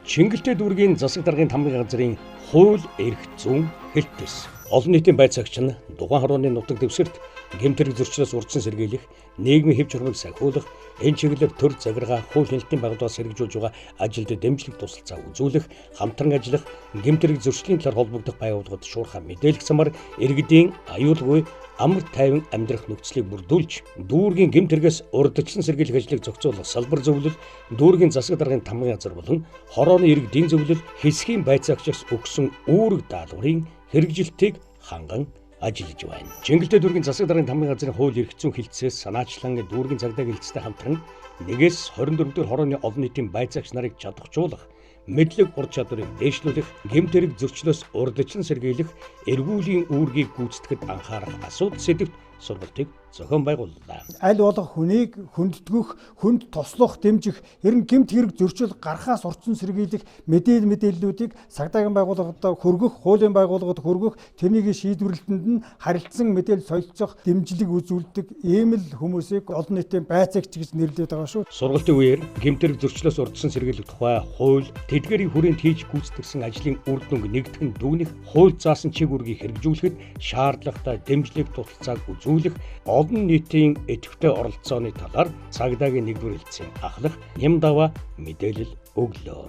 Чингэлтэй дүүргийн засаг даргын тамгын газрын хууль эрх зүйн хэлтээс олон нийтийн байцаагч нь Дугаан хорооны нутаг дэвсгэрт гэмтэрэг зөрчлөөс урдсан сэргийлэх, нийгмийн хэв чурмыг сахиулах, энэ чиглэлээр төр захиргаа хууль хэлтийн байгууллагаас хэрэгжүүлж байгаа ажилд дэмжлэг тусалцаа үзүүлэх, хамтран ажиллах, гэмтэрэг зөрчлийн талаар холбогдох байгууллагад шуурхай мэдээлэх замаар иргэдийн аюулгүй амар тайван амьдрах нөхцөлийг бүрдүүлж, дүүргийн гэмтэргээс урдчлан сэргийлэх ажлыг зохицуулах салбар зөвлөл, дүүргийн засаг даргын тамгын газар болон хорооны иргэдийн зөвлөл, хэсгийн байцаагчаас өгсөн үүрэг даалгаврын хэрэгжилтийг ханган ажиллаж байна. Чингэлтэй дүүргийн засаг даргын тамгын газрын хууль эрх зүйн хэлтсээс санаачлан дүүргийн цагдаа хэлтстэй хамтран 1-ээс 24 дэх хорооны олон нийтийн байцаагч нарыг чадахжуулах, мэдлэг ур чадварыг дээшлүүлэх, гэмтэрэг зөрчлөөс урдчлан сэргийлэх, эргүүлийн үүргийг гүйцэтгэхэд анхаарах асуудал сэдвт сургалтыг зохион байгууллаа. Аль болох хүнийг хүндэтгэх, хүнд туслах, дэмжих, хэрэг гэмт хэрэг зөрчил гарахаас урдсан сэргийлэх мэдээллүүдийг цагдаагийн байгууллагад хүргэх, хуулийн байгууллагад хүргэх, тэрнийг шийдвэрлэлтэнд нь харилцсан мэдээлэл солилцох дэмжлэг үзүүлдэг ийм л хүмүүсийг олон нийтийн байцаагч гэж нэрлэдэг байгаа шүү. Сургалтын үеэр гэмтэрэг зөрчлөөс урдсан сэргийлэх тухай хууль, тэдгээрийн хүрээнд хийж гүйцэтгсэн ажлын үр дүнг нэгтгэн дүүнэх, хууль заасан чиг үүргийг хэрэгжүүлэхэд шаардлагатай дэмжлэг тусалцааг үзүүлэх, олон нийтийн идэвхтэй оролцооны талаар цагдаагийн 1-р хэлтсийн ахлах Нямдава мэдээлэл өглөө.